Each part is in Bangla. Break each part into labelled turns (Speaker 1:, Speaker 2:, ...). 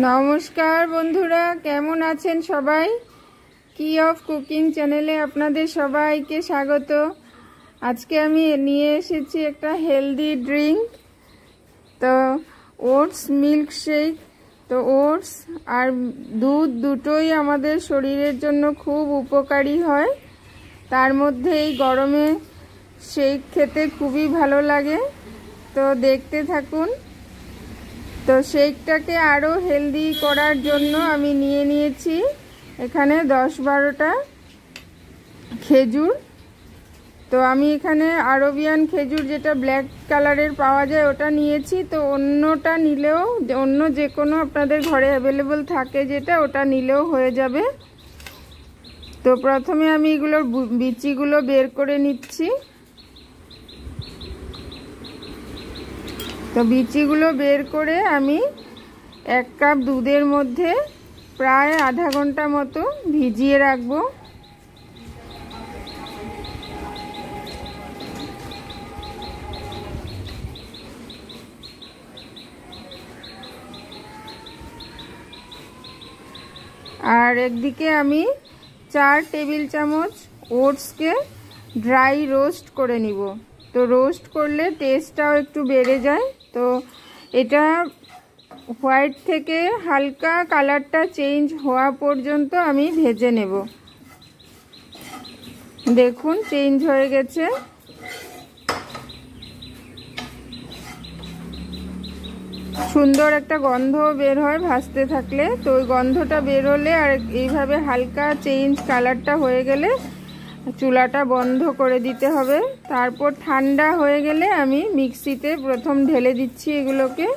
Speaker 1: নমস্কার বন্ধুরা, কেমন আছেন সবাই? কি অফ কুকিং চ্যানেলে আপনাদের সবাইকে স্বাগত। আজকে আমি নিয়ে এসেছি একটা হেলদি ড্রিঙ্ক, তো ওটস মিল্ক শেক। তো ওটস আর দুধ দুটোই আমাদের শরীরের জন্য খুব উপকারী হয়। তার মধ্যে এই গরমে শেক খেতে খুবই ভালো লাগে। তো দেখতে থাকুন। তো শেকটাকে আরও হেলদি করার জন্য আমি নিয়ে নিয়েছি এখানে 10-12টা খেজুর। তো আমি এখানে আরবিয়ান খেজুর, যেটা ব্ল্যাক কালারের পাওয়া যায়, ওটা নিয়েছি। তো অন্যটা নিলেও, অন্য যে কোনো আপনাদের ঘরে অ্যাভেলেবল থাকে যেটা, ওটা নিলেও হয়ে যাবে। তো প্রথমে আমি এগুলোর বিচিগুলো বের করে নিচ্ছি। তো বিচিগুলো বের করে আমি 1 কাপ দুধের মধ্যে প্রায় আধা ঘন্টা মতো ভিজিয়ে রাখবো। আর একদিকে আমি 4 টেবিল চামচ ওটসকে ড্রাই রোস্ট করে নিব। তো রোস্ট করলে টেস্টটাও একটু বেড়ে যায়। তো এটা হোয়াইট থেকে হালকা কালারটা চেঞ্জ হওয়া পর্যন্ত আমি ভেজে নেব। দেখুন চেঞ্জ হয়ে গেছে। সুন্দর একটা গন্ধ বের হয় ভাজতে থাকলে। তো ওই গন্ধটা বের হলে আর এইভাবে হালকা চেঞ্জ কালারটা হয়ে গেলে চুলাটা বন্ধ করে দিতে হবে। তারপর ঠান্ডা হয়ে গেলে আমি মিক্সিতে প্রথম ঢেলে দিচ্ছি এগুলোকে।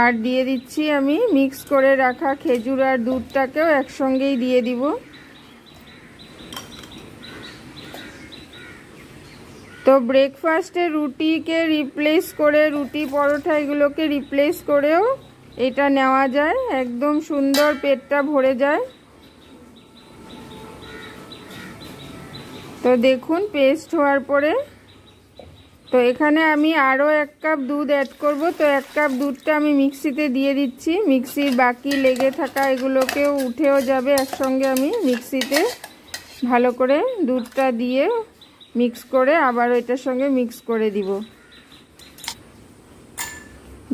Speaker 1: আর দিয়ে দিচ্ছি আমি মিক্স করে রাখা খেজুর আর দুধটাকেও একসঙ্গেই দিয়ে দিব। তো ব্রেকফাস্টে রুটিকে রিপ্লেস করে, রুটি পরোটা এগুলোকে রিপ্লেস করেও এটা নেওয়া যায়। একদম সুন্দর পেটটা ভরে যায়। তো দেখুন পেস্ট হওয়ার পরে, তো এখানে আমি আরও 1 কাপ দুধ অ্যাড করব। তো 1 কাপ দুধটা আমি মিক্সিতে দিয়ে দিচ্ছি। মিক্সির বাকি লেগে থাকা এগুলোকেও উঠেও যাবে একসঙ্গে। আমি মিক্সিতে ভালো করে দুধটা দিয়ে মিক্স করে আবার এটার সঙ্গে মিক্স করে দিব।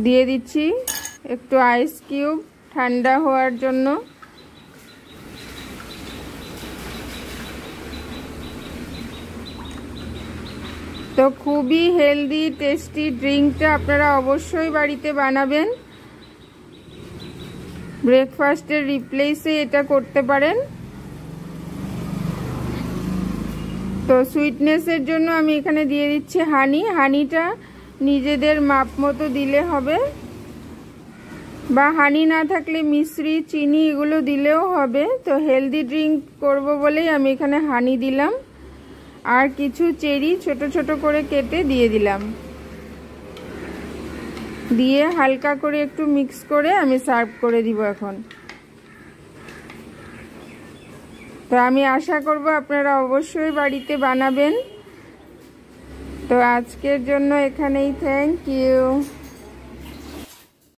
Speaker 1: দিয়ে দিচ্ছি একটু আইস কিউব ঠান্ডা হওয়ার জন্য। তো খুবই হেলদি টেস্টি ড্রিঙ্কটা আপনারা অবশ্যই বাড়িতে বানাবেন। ব্রেকফাস্টের রিপ্লেসে এটা করতে পারেন। তো সুইটনেসের জন্য আমি এখানে দিয়ে দিচ্ছি হানি। হানিটা নিজেদের মাপ মতো দিলে হবে, বা হানি না থাকলে মিশ্রি, চিনি এগুলো দিলেও হবে। তো হেলদি ড্রিঙ্ক করব বলেই আমি এখানে হানি দিলাম। আর কিছু চেরি ছোট ছোট করে কেটে দিয়ে দিলাম। দিয়ে হালকা করে একটু মিক্স করে আমি সার্ভ করে দিব এখন। তো আমি আশা করব আপনারা অবশ্যই বাড়িতে বানাবেন। তো আজকের জন্য এখানেই, থ্যাংক ইউ।